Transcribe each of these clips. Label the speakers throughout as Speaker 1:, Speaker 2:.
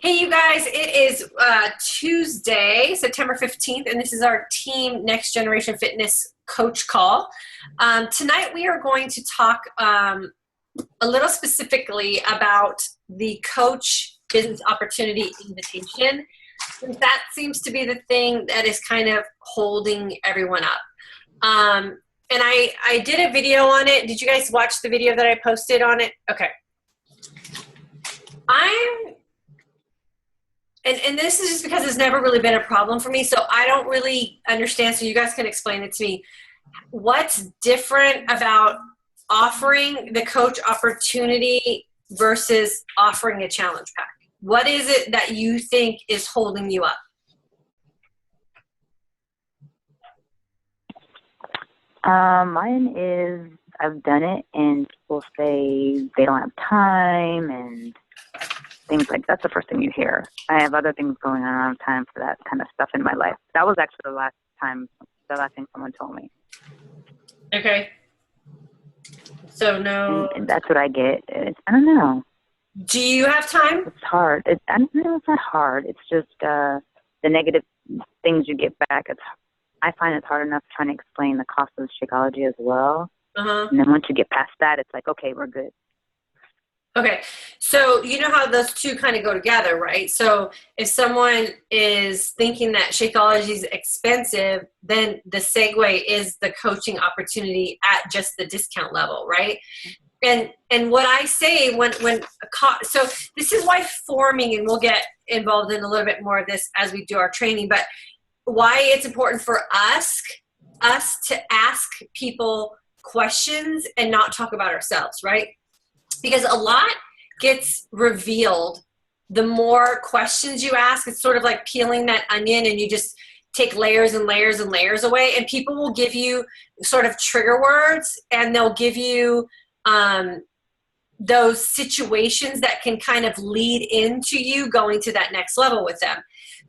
Speaker 1: Hey, you guys, it is Tuesday, September 15th, and this is our Team Next Generation Fitness Coach Call. Tonight, we are going to talk a little specifically about the Coach Business Opportunity Invitation, since that seems to be the thing that is kind of holding everyone up. And I did a video on it. Did you guys watch the video that I posted on it? Okay. And this is just because it's never really been a problem for me, so I don't really understand, so you guys can explain it to me. What's different about offering the coach opportunity versus offering a challenge pack? What is it that you think is holding you up?
Speaker 2: Mine is I've done it and people say they don't have time and things like that's the first thing you hear. I have other things going on. I don't have time for that kind of stuff in my life. That was actually the last thing someone told me.
Speaker 1: Okay. So no.
Speaker 2: And that's what I get. I don't know.
Speaker 1: Do you have time?
Speaker 2: It's hard. I don't know. It's not hard. It's just the negative things you get back. I find it's hard enough trying to explain the cost of Shakeology as well. And then once you get past that, it's like, okay, we're good.
Speaker 1: Okay, so you know how those two kind of go together, right? So if someone is thinking that Shakeology is expensive, then the segue is the coaching opportunity at just the discount level, right? And what I say so this is why forming, and we'll get involved in a little bit more of this as we do our training, but why it's important for us to ask people questions and not talk about ourselves, right? Because a lot gets revealed the more questions you ask. It's sort of like peeling that onion, and you just take layers and layers and layers away, and people will give you sort of trigger words, and they'll give you those situations that can kind of lead into you going to that next level with them.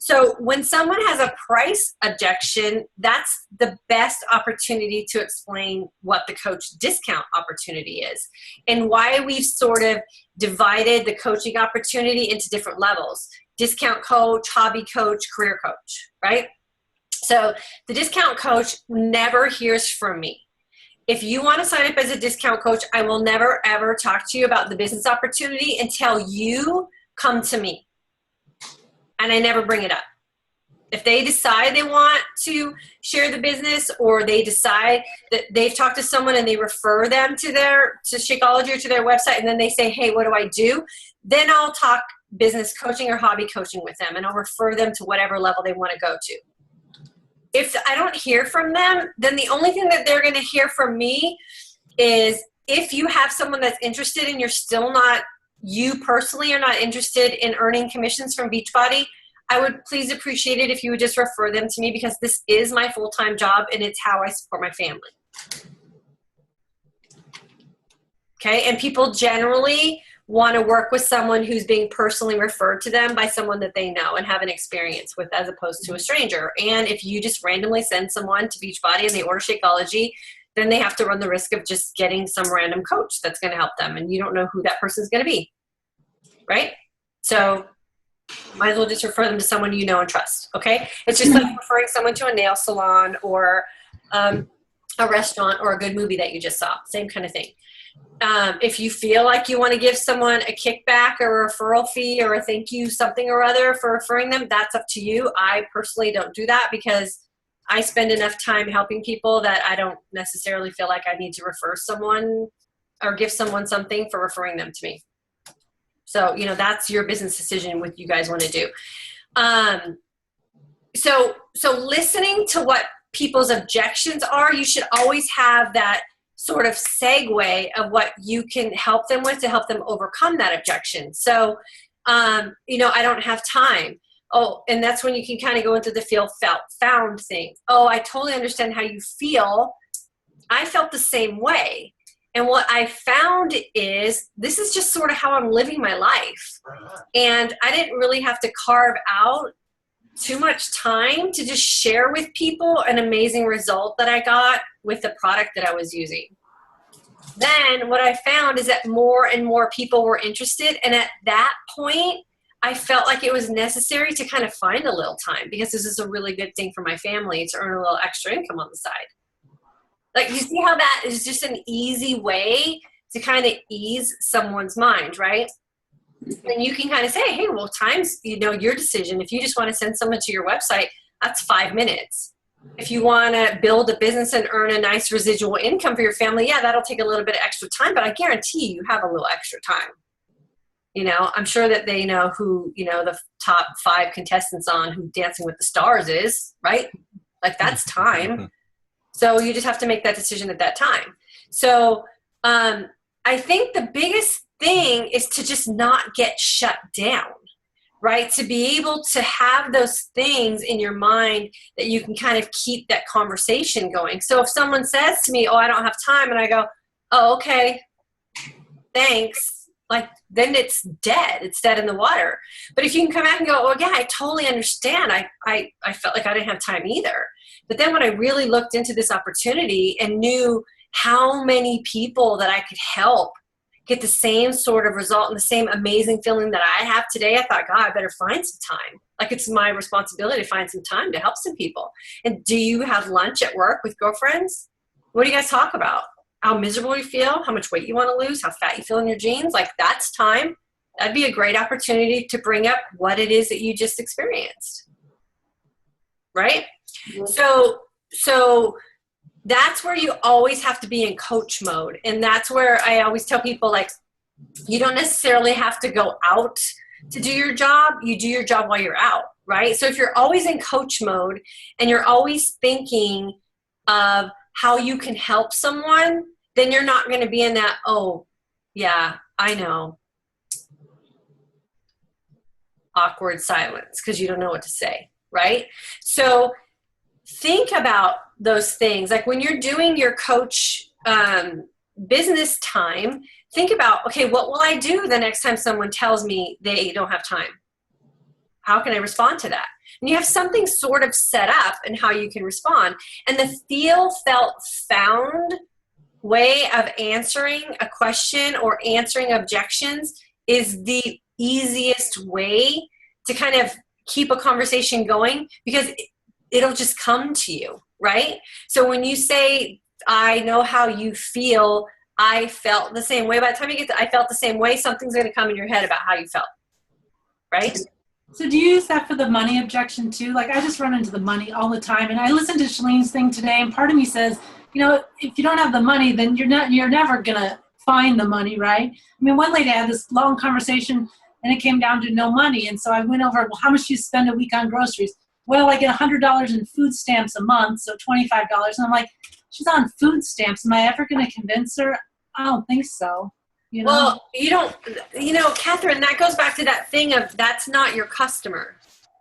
Speaker 1: So when someone has a price objection, that's the best opportunity to explain what the coach discount opportunity is and why we've sort of divided the coaching opportunity into different levels: discount coach, hobby coach, career coach, right? So the discount coach never hears from me. If you want to sign up as a discount coach, I will never, ever talk to you about the business opportunity until you come to me. And I never bring it up. If they decide they want to share the business, or they decide that they've talked to someone and they refer them to Shakeology or to their website, and then they say, hey, what do I do? Then I'll talk business coaching or hobby coaching with them, and I'll refer them to whatever level they want to go to. If I don't hear from them, then the only thing that they're going to hear from me is if you have someone that's interested and you personally are not interested in earning commissions from Beachbody, I would please appreciate it if you would just refer them to me, because this is my full-time job and it's how I support my family. Okay, and people generally want to work with someone who's being personally referred to them by someone that they know and have an experience with, as opposed to a stranger. And if you just randomly send someone to Beachbody and they order Shakeology, then they have to run the risk of just getting some random coach that's going to help them, and you don't know who that person's going to be, right? So might as well just refer them to someone you know and trust, okay? It's just like referring someone to a nail salon or a restaurant or a good movie that you just saw. Same kind of thing. If you feel like you want to give someone a kickback or a referral fee or a thank you something or other for referring them, that's up to you. I personally don't do that because I spend enough time helping people that I don't necessarily feel like I need to refer someone or give someone something for referring them to me. So, that's your business decision, what you guys want to do. So listening to what people's objections are, you should always have that sort of segue of what you can help them with to help them overcome that objection. So, I don't have time. Oh, and that's when you can kind of go into the feel, felt, found thing. Oh, I totally understand how you feel. I felt the same way. And what I found is this is just sort of how I'm living my life. And I didn't really have to carve out too much time to just share with people an amazing result that I got with the product that I was using. Then what I found is that more and more people were interested. And at that point, I felt like it was necessary to kind of find a little time because this is a really good thing for my family to earn a little extra income on the side. Like, you see how that is just an easy way to kind of ease someone's mind, right? And you can kind of say, hey, well, time's, your decision. If you just want to send someone to your website, that's 5 minutes. If you want to build a business and earn a nice residual income for your family, yeah, that'll take a little bit of extra time, but I guarantee you have a little extra time. I'm sure that they know who, the top 5 contestants on who Dancing with the Stars is, right? Like, that's time. So you just have to make that decision at that time. So I think the biggest thing is to just not get shut down, right? To be able to have those things in your mind that you can kind of keep that conversation going. So if someone says to me, oh, I don't have time, and I go, oh, okay, thanks. Like, then it's dead. It's dead in the water. But if you can come back and go, oh, yeah, I totally understand. I felt like I didn't have time either. But then when I really looked into this opportunity and knew how many people that I could help get the same sort of result and the same amazing feeling that I have today, I thought, God, I better find some time. Like, it's my responsibility to find some time to help some people. And do you have lunch at work with girlfriends? What do you guys talk about? How miserable you feel, how much weight you want to lose, how fat you feel in your jeans? Like, that's time. That'd be a great opportunity to bring up what it is that you just experienced. Right? So that's where you always have to be in coach mode. And that's where I always tell people, like, you don't necessarily have to go out to do your job. You do your job while you're out, right? So if you're always in coach mode and you're always thinking of how you can help someone, then you're not going to be in that, oh, yeah, I know, awkward silence because you don't know what to say, right? So think about those things. Like, when you're doing your coach business time, think about, okay, what will I do the next time someone tells me they don't have time? How can I respond to that? And you have something sort of set up and how you can respond. And the feel, felt, found way of answering a question or answering objections is the easiest way to kind of keep a conversation going, because it'll just come to you, right? So when you say, I know how you feel, I felt the same way, by the time you get to I felt the same way, something's going to come in your head about how you felt, right?
Speaker 3: So do you use that for the money objection too? Like, I just run into the money all the time. And I listened to Shalene's thing today, and part of me says, if you don't have the money, then you're never going to find the money, right? I mean, one lady had this long conversation, and it came down to no money. And so I went over, well, how much do you spend a week on groceries? Well, I get $100 in food stamps a month, so $25. And I'm like, she's on food stamps. Am I ever going to convince her? I don't think so.
Speaker 1: Well, Catherine, that goes back to that thing of, that's not your customer.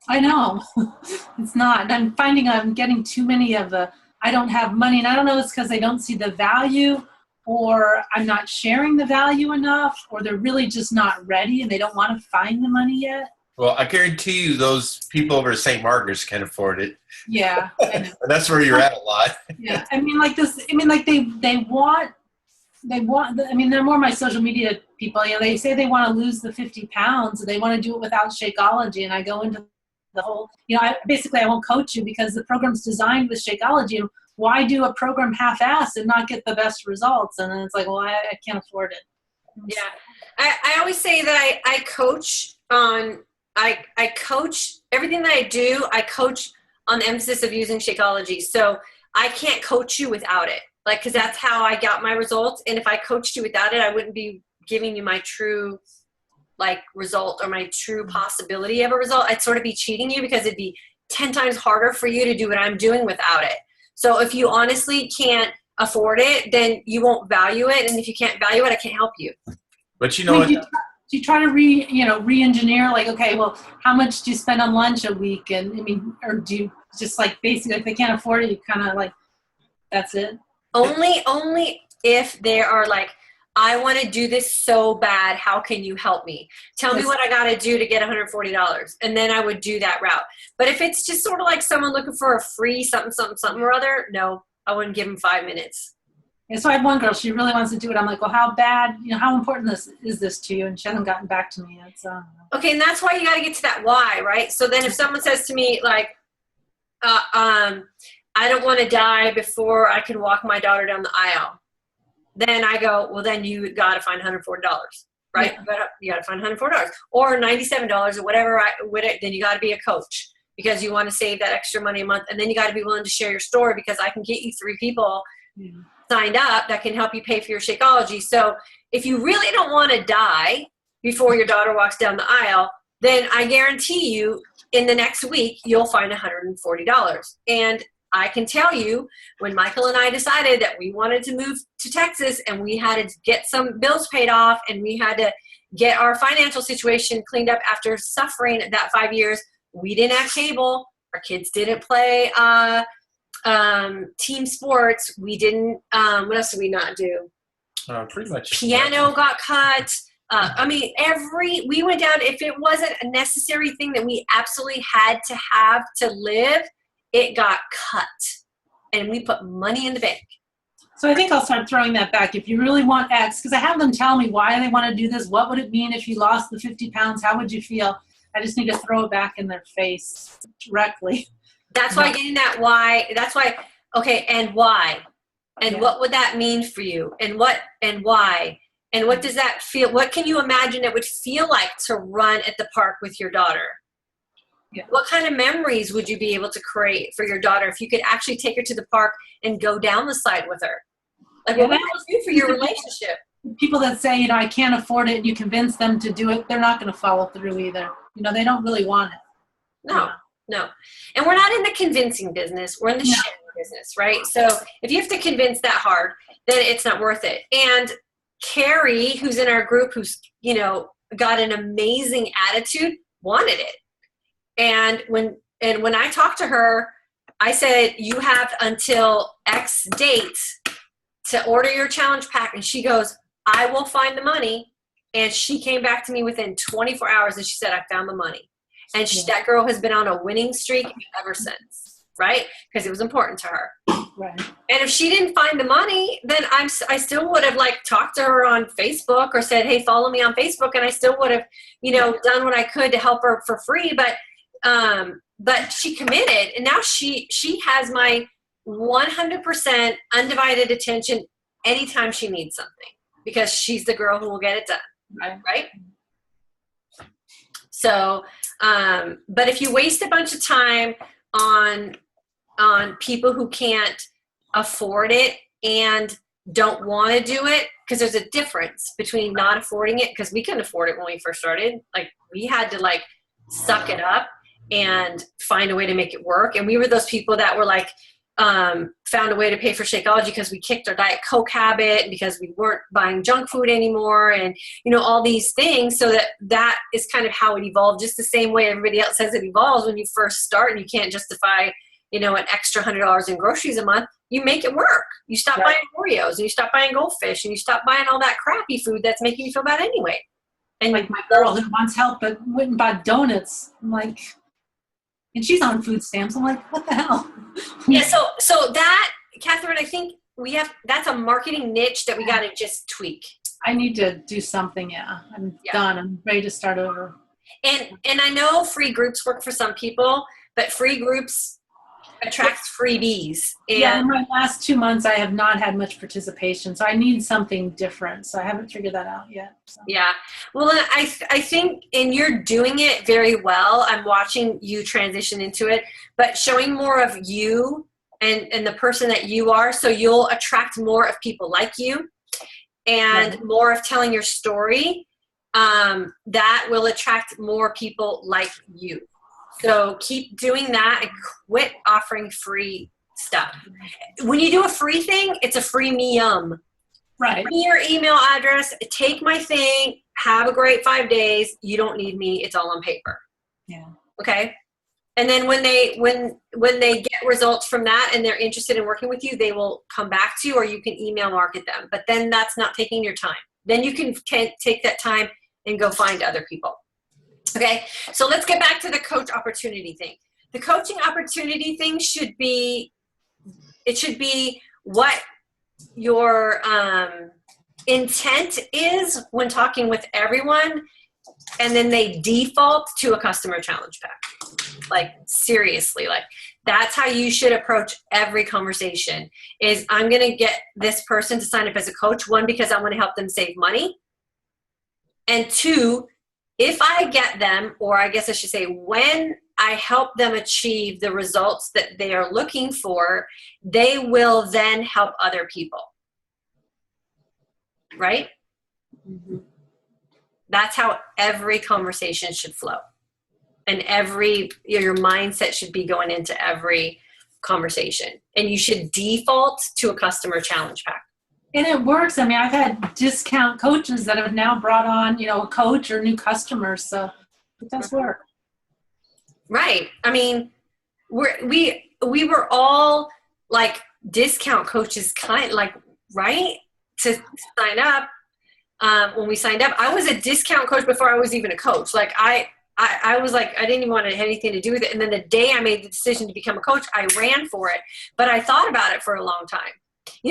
Speaker 3: I know. It's not. And I'm finding I'm getting too many of the, I don't have money. And I don't know if it's because they don't see the value, or I'm not sharing the value enough, or they're really just not ready and they don't want to find the money yet.
Speaker 4: Well, I guarantee you those people over at St. Margaret's can afford it.
Speaker 3: Yeah.
Speaker 4: And that's where you're at a lot.
Speaker 3: Yeah. I mean, like they want, they're more my social media people. They say they want to lose the 50 pounds, and they want to do it without Shakeology. And I go into the whole, I won't coach you because the program's designed with Shakeology. Why do a program half-assed and not get the best results? And then it's like, well, I can't afford it.
Speaker 1: Yeah. I always say that I coach on, I coach everything that I do. I coach on the emphasis of using Shakeology. So I can't coach you without it. Like, because that's how I got my results. And if I coached you without it, I wouldn't be giving you my true result, or my true possibility of a result. I'd sort of be cheating you, because it'd be 10 times harder for you to do what I'm doing without it. So if you honestly can't afford it, then you won't value it. And if you can't value it, I can't help you.
Speaker 4: But you know what?
Speaker 3: Do you try to re-engineer, like, okay, well, how much do you spend on lunch a week? And or do you just basically, if they can't afford it, you kind of that's it?
Speaker 1: Only if they are like, I want to do this so bad. How can you help me? Tell me what I got to do to get $140. And then I would do that route. But if it's just sort of like someone looking for a free something or other, no, I wouldn't give them 5 minutes.
Speaker 3: And so I had one girl, she really wants to do it. I'm like, well, how bad, how important is this to you? And she hasn't gotten back to me yet. So.
Speaker 1: Okay, and that's why you got to get to that why, right? So then if someone says to me, like, I don't want to die before I can walk my daughter down the aisle, then I go, well, then you got to find $140, right? Yeah. You got to find $140 or $97 or whatever. Then you got to be a coach because you want to save that extra money a month. And then you got to be willing to share your story because I can get you 3 people signed up that can help you pay for your Shakeology. So if you really don't want to die before your daughter walks down the aisle, then I guarantee you in the next week, you'll find $140. And I can tell you when Michael and I decided that we wanted to move to Texas and we had to get some bills paid off and we had to get our financial situation cleaned up after suffering that 5 years, we didn't have cable. Our kids didn't play team sports. We didn't, what else did we not do?
Speaker 4: Pretty much.
Speaker 1: Piano got cut. We went down, if it wasn't a necessary thing that we absolutely had to have to live, it got cut. And we put money in the bank.
Speaker 3: So I think I'll start throwing that back. If you really want X, because I have them tell me why they want to do this. What would it mean if you lost the 50 pounds? How would you feel? I just need to throw it back in their face directly.
Speaker 1: That's why getting that why, that's why, okay, and why? And what would that mean for you? And why? And what does that feel? What can you imagine it would feel like to run at the park with your daughter? Yeah. What kind of memories would you be able to create for your daughter if you could actually take her to the park and go down the slide with her? Like, what would that do for your relationship?
Speaker 3: People that say, I can't afford it, and you convince them to do it, they're not going to follow through either. They don't really want it.
Speaker 1: No. And we're not in the convincing business. We're in the sharing business, right? So if you have to convince that hard, then it's not worth it. And Carrie, who's in our group, who's, got an amazing attitude, wanted it. And when I talked to her, I said, you have until X date to order your challenge pack. And she goes, I will find the money. And she came back to me within 24 hours and she said, I found the money. And that girl has been on a winning streak ever since, right? Because it was important to her.
Speaker 3: Right.
Speaker 1: And if she didn't find the money, then I still would have talked to her on Facebook or said, hey, follow me on Facebook. And I still would have, done what I could to help her for free. But she committed, and now she has my 100% undivided attention anytime she needs something because she's the girl who will get it done. Right? So, but if you waste a bunch of time on people who can't afford it and don't want to do it, because there's a difference between not affording it, because we couldn't afford it when we first started. We had to suck it up and find a way to make it work. And we were those people that were found a way to pay for Shakeology because we kicked our Diet Coke habit and because we weren't buying junk food anymore and, all these things. So that is kind of how it evolved, just the same way everybody else says it evolves when you first start and you can't justify, an extra $100 in groceries a month. You make it work. You stop buying Oreos and you stop buying Goldfish and you stop buying all that crappy food that's making you feel bad anyway. And
Speaker 3: my girl who wants help but went and bought donuts. I'm and she's on food stamps. I'm like, what the hell?
Speaker 1: Yeah, so that, Catherine, I think that's a marketing niche that we got to just tweak.
Speaker 3: I need to do something, I'm done. I'm ready to start over.
Speaker 1: And I know free groups work for some people, but free groups attracts freebies. And
Speaker 3: in my last 2 months, I have not had much participation, so I need something different. So I haven't figured that out yet. So.
Speaker 1: Yeah. Well, I think, and you're doing it very well. I'm watching you transition into it, but showing more of you and the person that you are, so you'll attract more of people like you and more of telling your story. That will attract more people like you. So keep doing that and quit offering free stuff. When you do a free thing, it's a freemium.
Speaker 3: Right.
Speaker 1: Give me your email address, take my thing, have a great 5 days. You don't need me. It's all on paper.
Speaker 3: Yeah.
Speaker 1: Okay. And then when they get results from that and they're interested in working with you, they will come back to you or you can email market them. But then that's not taking your time. Then you can take that time and go find other people. Okay, so let's get back to the coach opportunity thing. The coaching opportunity thing should be what your intent is when talking with everyone, and then they default to a customer challenge pack. Like, seriously, like, that's how you should approach every conversation. Is I'm going to get this person to sign up as a coach, one, because I want to help them save money, and two, if I get them, or I guess I should say, when I help them achieve the results that they are looking for, they will then help other people. Right?
Speaker 5: Mm-hmm.
Speaker 1: That's how every conversation should flow. And your mindset should be going into every conversation. And you should default to a customer challenge pack.
Speaker 3: And it works. I mean, I've had discount coaches that have now brought on, a coach or new customers. So it does work.
Speaker 1: Right. I mean, we were all like discount coaches, kind like, right? To sign up. When we signed up, I was a discount coach before I was even a coach. Like I was like, I didn't even want to have anything to do with it. And then the day I made the decision to become a coach, I ran for it, but I thought about it for a long time.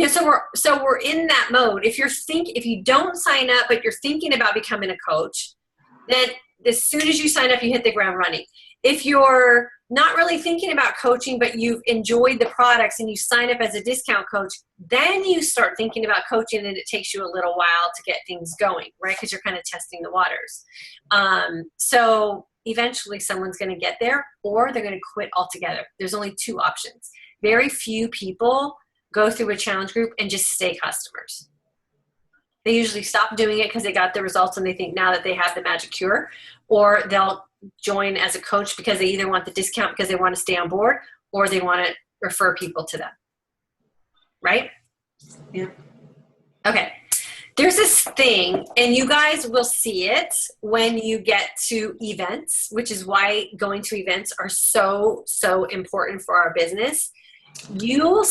Speaker 1: So we're in that mode. If you don't sign up, but you're thinking about becoming a coach, then as soon as you sign up, you hit the ground running. If you're not really thinking about coaching, but you've enjoyed the products and you sign up as a discount coach, then you start thinking about coaching, and it takes you a little while to get things going, right? Because you're kind of testing the waters. So eventually someone's going to get there, or they're going to quit altogether. There's only two options. Very few people go through a challenge group and just stay customers. They usually stop doing it because they got the results and they think now that they have the magic cure, or they'll join as a coach because they either want the discount because they want to stay on board, or they want to refer people to them. Right?
Speaker 5: Yeah.
Speaker 1: Okay. There's this thing, and you guys will see it when you get to events, which is why going to events are so, so important for our business. You'll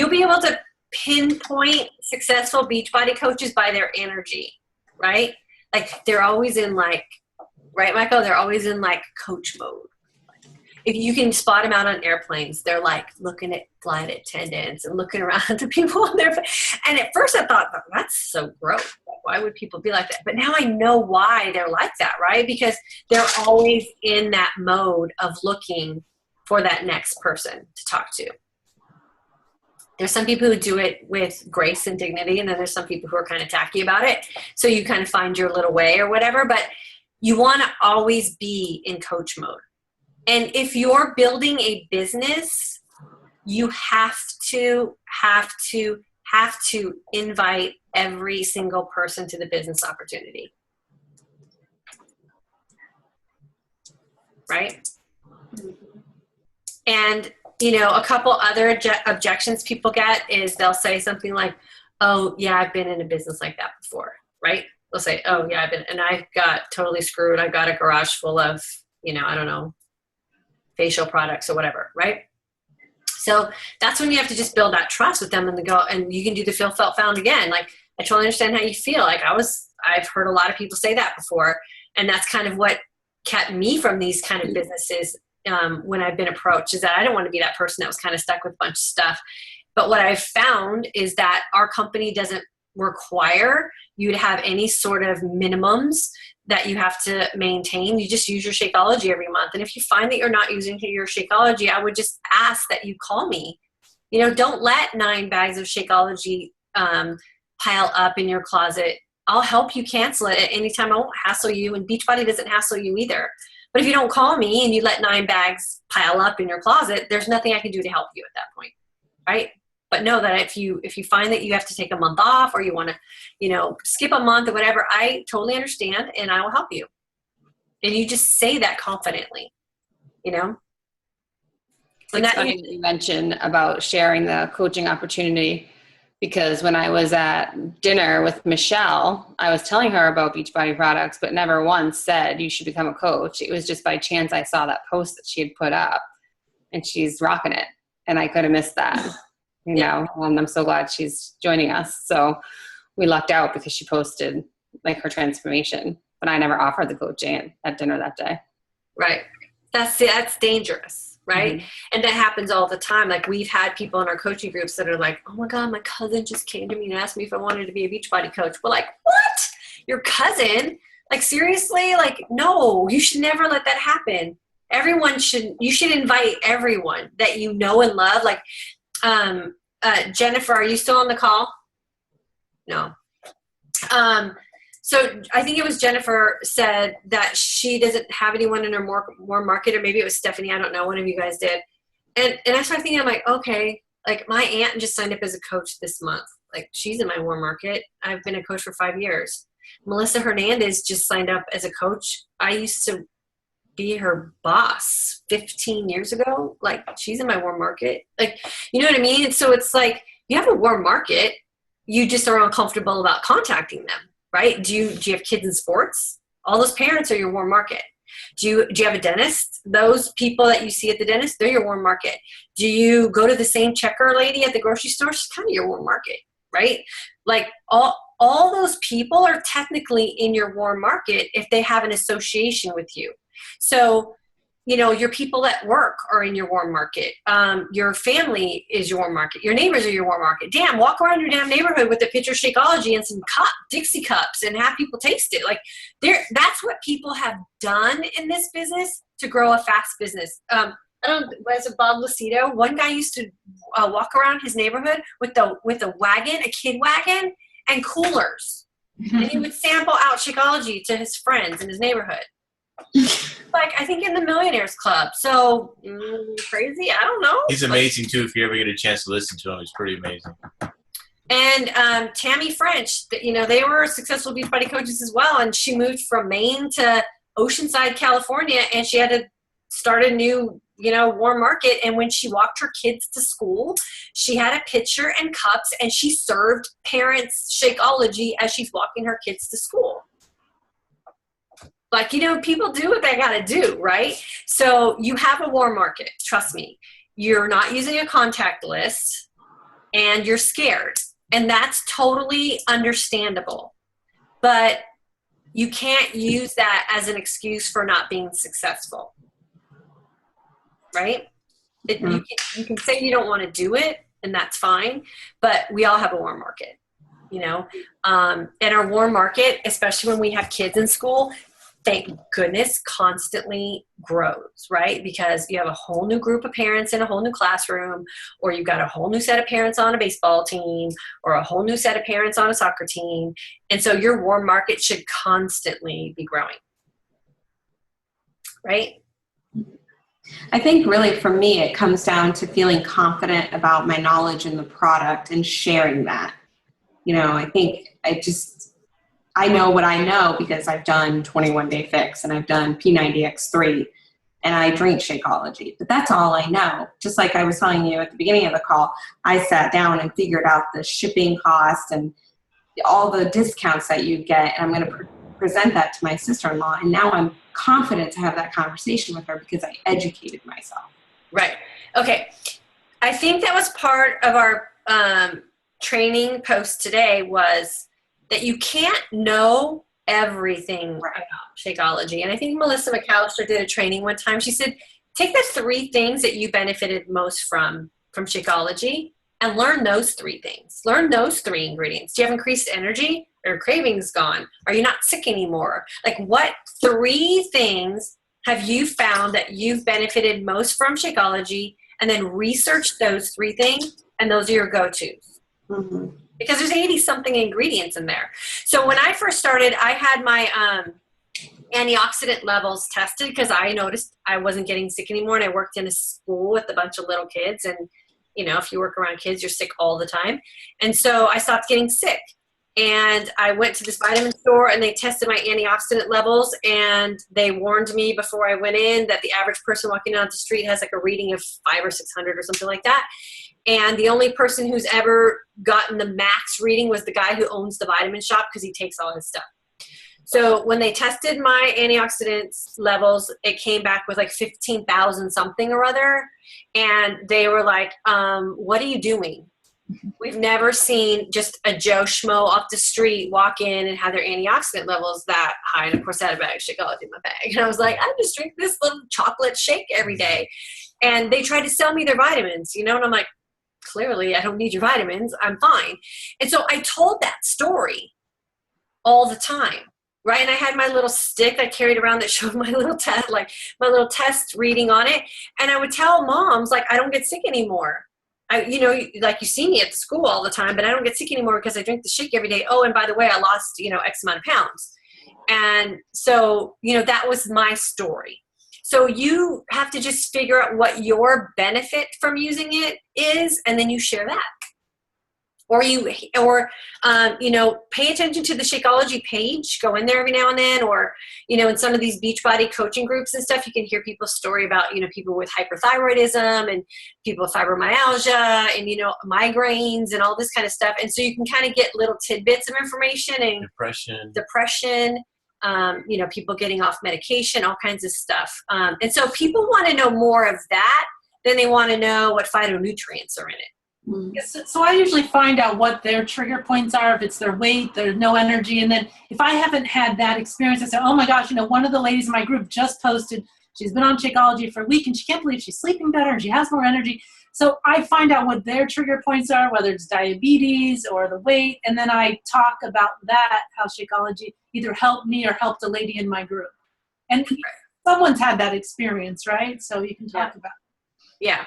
Speaker 1: be able to pinpoint successful Beachbody coaches by their energy, right? Like, they're always in right, Michael? They're always in coach mode. If you can spot them out on airplanes, they're looking at flight attendants and looking around at the people on their face. And at first I thought, that's so gross. Why would people be like that? But now I know why they're like that, right? Because they're always in that mode of looking for that next person to talk to. There's some people who do it with grace and dignity, and then there's some people who are kind of tacky about it. So you kind of find your little way or whatever, but you want to always be in coach mode. And if you're building a business, you have to invite every single person to the business opportunity. Right? And, a couple other objections people get is they'll say something like, oh, yeah, I've been in a business like that before, right? They'll say, oh, yeah, and I got totally screwed. I got a garage full of, I don't know, facial products or whatever, right? So that's when you have to just build that trust with them, and you can do the feel, felt, found again. Like, I totally understand how you feel. I've heard a lot of people say that before, and that's kind of what kept me from these kind of businesses when I've been approached, is that I don't want to be that person that was kind of stuck with a bunch of stuff. But what I've found is that our company doesn't require you to have any sort of minimums that you have to maintain. You just use your Shakeology every month. And if you find that you're not using your Shakeology, I would just ask that you call me. Don't let 9 bags of Shakeology pile up in your closet. I'll help you cancel it at any time. I won't hassle you, and Beachbody doesn't hassle you either. But if you don't call me and you let 9 bags pile up in your closet, there's nothing I can do to help you at that point, right? But know that if you find that you have to take a month off, or you want to, skip a month or whatever, I totally understand, and I will help you. And you just say that confidently,
Speaker 5: It's funny that you mentioned about sharing the coaching opportunity, because when I was at dinner with Michelle, I was telling her about Beachbody products, but never once said you should become a coach. It was just by chance I saw that post that she had put up, and she's rocking it, and I could have missed that. And I'm so glad she's joining us. So we lucked out because she posted her transformation, but I never offered the coaching at dinner that day.
Speaker 1: Right. That's dangerous. right? And that happens all the time. Like we've had people in our coaching groups that are like, oh my God, my cousin just came to me and asked me if I wanted to be a Beachbody coach. We're like, what? Your cousin? Like seriously? Like, no, you should never let that happen. You should invite everyone that you know and love. Like, Jennifer, are you still on the call? No. So I think it was Jennifer said that she doesn't have anyone in her warm market, or maybe it was Stephanie. I don't know. One of you guys did. And I started thinking, I'm like, okay, like my aunt just signed up as a coach this month. Like she's in my warm market. I've been a coach for 5 years. Melissa Hernandez just signed up as a coach. I used to be her boss 15 years ago. Like she's in my warm market. Like, you know what I mean? So it's like you have a warm market. You just are uncomfortable about contacting them. Right? Do you have kids in sports? All those parents are your warm market. Do you have a dentist? Those people that you see at the dentist, they're your warm market. Do you go to the same checker lady at the grocery store? She's kind of your warm market, right? Like all those people are technically in your warm market if they have an association with you. So, you know, your people at work are in your warm market. Your family is your warm market. Your neighbors are your warm market. Damn, walk around your damn neighborhood with a pitcher of Shakeology and some Dixie cups and have people taste it. Like, that's what people have done in this business to grow a fast business. I don't. Was it Bob Lucido? One guy used to walk around his neighborhood with a wagon, a kid wagon, and coolers, and he would sample out Shakeology to his friends in his neighborhood. Like I think in the Millionaires Club. So crazy. I don't know.
Speaker 4: He's amazing too. If you ever get a chance to listen to him, he's pretty amazing.
Speaker 1: And Tammy French, you know, they were successful Beachbody coaches as well. And she moved from Maine to Oceanside, California, and she had to start a new, you know, warm market. And when she walked her kids to school, she had a pitcher and cups, and she served parents Shakeology as she's walking her kids to school. Like, you know, people do what they got to do, right? So you have a warm market. Trust me. You're not using a contact list and you're scared. And that's totally understandable. But you can't use that as an excuse for not being successful, right? You can say you don't want to do it, and that's fine. But we all have a warm market, you know. And our warm market, especially when we have kids in school, thank goodness, constantly grows, right? Because you have a whole new group of parents in a whole new classroom, or you've got a whole new set of parents on a baseball team, or a whole new set of parents on a soccer team. And so your warm market should constantly be growing, right?
Speaker 6: I think really for me, it comes down to feeling confident about my knowledge in the product and sharing that. You know, I think I know what I know because I've done 21 Day Fix and I've done P90X3 and I drink Shakeology, but that's all I know. Just like I was telling you at the beginning of the call, I sat down and figured out the shipping cost and all the discounts that you get. And I'm going to present that to my sister-in-law. And now I'm confident to have that conversation with her because I educated myself.
Speaker 1: Right. Okay. I think that was part of our training post today was that you can't know everything about Shakeology. And I think Melissa McAllister did a training one time. She said, take the 3 things that you benefited most from Shakeology and learn those 3 things. Learn those 3 ingredients. Do you have increased energy? Are your cravings gone? Are you not sick anymore? Like what 3 things have you found that you've benefited most from Shakeology? And then research those 3 things, and those are your go-tos.
Speaker 6: Mm-hmm.
Speaker 1: Because there's 80-something ingredients in there. So when I first started, I had my antioxidant levels tested because I noticed I wasn't getting sick anymore. And I worked in a school with a bunch of little kids. And, you know, if you work around kids, you're sick all the time. And so I stopped getting sick. And I went to this vitamin store and they tested my antioxidant levels. And they warned me before I went in that the average person walking down the street has like a reading of 500 or 600 or something like that. And the only person who's ever gotten the max reading was the guy who owns the vitamin shop because he takes all his stuff. So when they tested my antioxidants levels, it came back with like 15,000 something or other. And they were like, what are you doing? We've never seen just a Joe Schmo off the street walk in and have their antioxidant levels that high. And of course I had a bag of Shakeology in my bag. And I was like, I just drink this little chocolate shake every day. And they tried to sell me their vitamins, and I'm like, clearly I don't need your vitamins. I'm fine. And so I told that story all the time, right? And I had my little stick I carried around that showed my little test, like my little test reading on it. And I would tell moms, like, I don't get sick anymore. Like you see me at the school all the time, but I don't get sick anymore because I drink the shake every day. Oh, and by the way, I lost, X amount of pounds. And so, that was my story. So you have to just figure out what your benefit from using it is, and then you share that. Or pay attention to the Shakeology page, go in there every now and then, or, in some of these Beachbody coaching groups and stuff, you can hear people's story about, people with hyperthyroidism and people with fibromyalgia and, migraines and all this kind of stuff. And so you can kind of get little tidbits of information and depression, people getting off medication, all kinds of stuff. And so people want to know more of that than they want to know what phytonutrients are in it.
Speaker 3: Yes, so I usually find out what their trigger points are, if it's their weight, their no energy. And then if I haven't had that experience, I say, oh my gosh, one of the ladies in my group just posted, she's been on Shakeology for a week and she can't believe she's sleeping better and she has more energy. So I find out what their trigger points are, whether it's diabetes or the weight. And then I talk about that, how Shakeology either helped me or helped a lady in my group. And someone's had that experience, right? So you can talk about it.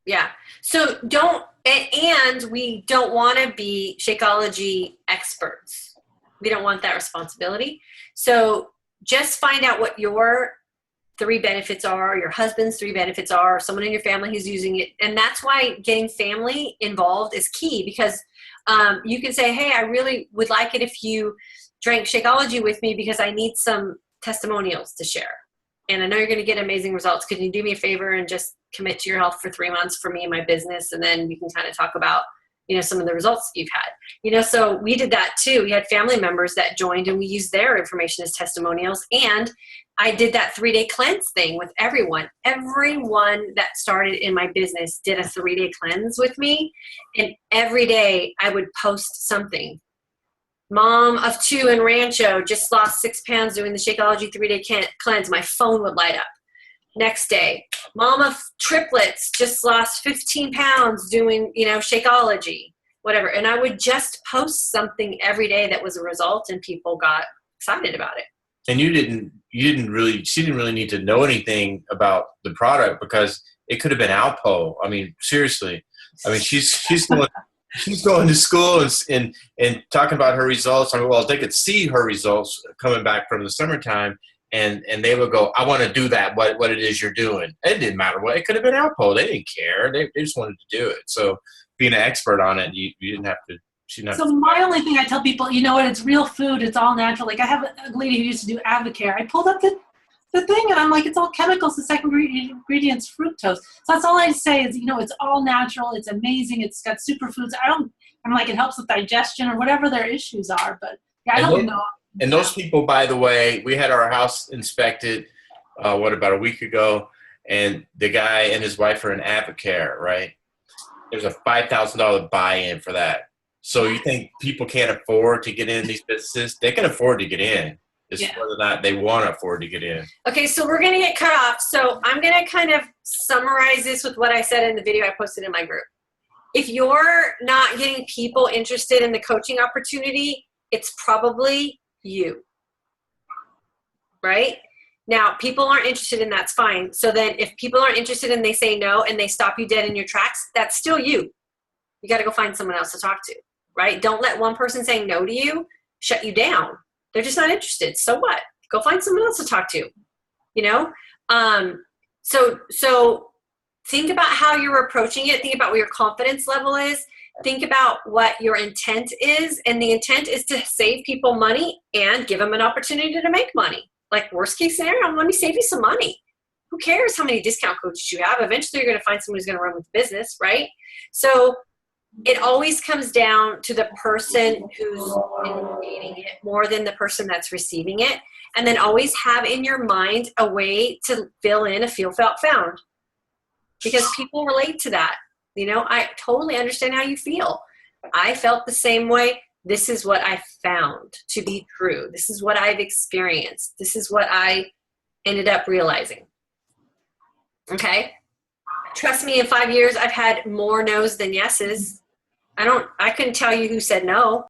Speaker 1: Yeah. So we don't want to be Shakeology experts. We don't want that responsibility. So just find out what your 3 benefits are, your husband's 3 benefits are, or someone in your family who's using it. And that's why getting family involved is key, because you can say, hey, I really would like it if you drank Shakeology with me because I need some testimonials to share. And I know you're going to get amazing results. Could you do me a favor and just commit to your health for 3 months for me and my business? And then we can kind of talk about, some of the results that you've had. So we did that too. We had family members that joined and we used their information as testimonials. And I did that 3-day cleanse thing with everyone. Everyone that started in my business did a 3-day cleanse with me. And every day I would post something. Mom of 2 in Rancho just lost 6 pounds doing the Shakeology 3-day cleanse. My phone would light up. Next day, mom of triplets just lost 15 pounds doing, Shakeology, whatever. And I would just post something every day that was a result, and people got excited about it.
Speaker 4: And she didn't really need to know anything about the product, because it could have been Alpo. I mean, seriously. I mean, she's going to school and talking about her results. I mean, well, they could see her results coming back from the summertime, and they would go, I want to do that, what it is you're doing. It didn't matter what. It could have been Alpo. They didn't care. They just wanted to do it. So being an expert on it, you didn't have to. So
Speaker 3: my only thing I tell people, it's real food. It's all natural. Like I have a lady who used to do Avocare. I pulled up the thing and I'm like, it's all chemicals. The second ingredient's fructose. So that's all I say is, it's all natural. It's amazing. It's got superfoods. I'm like, it helps with digestion or whatever their issues are. But yeah, I don't know.
Speaker 4: And those people, by the way, we had our house inspected, about a week ago, and the guy and his wife are in Avocare, right? There's a $5,000 buy-in for that. So you think people can't afford to get in these businesses? They can afford to get in. It's whether or not they want to afford to get in.
Speaker 1: Okay, so we're going to get cut off. So I'm going to kind of summarize this with what I said in the video I posted in my group. If you're not getting people interested in the coaching opportunity, it's probably you, right? Now, people aren't interested in that's fine. So then if people aren't interested and they say no and they stop you dead in your tracks, that's still you. You got to go find someone else to talk to, right? Don't let one person saying no to you shut you down. They're just not interested. So what? Go find someone else to talk to, So think about how you're approaching it. Think about what your confidence level is. Think about what your intent is. And the intent is to save people money and give them an opportunity to make money. Like worst case scenario, let me save you some money. Who cares how many discount coaches you have? Eventually you're going to find someone who's going to run with the business, right? So it always comes down to the person who's initiating it more than the person that's receiving it. And then always have in your mind a way to fill in a feel, felt, found. Because people relate to that. I totally understand how you feel. I felt the same way. This is what I found to be true. This is what I've experienced. This is what I ended up realizing. Okay? trust me, in 5 years, I've had more no's than yeses. I couldn't tell you who said no.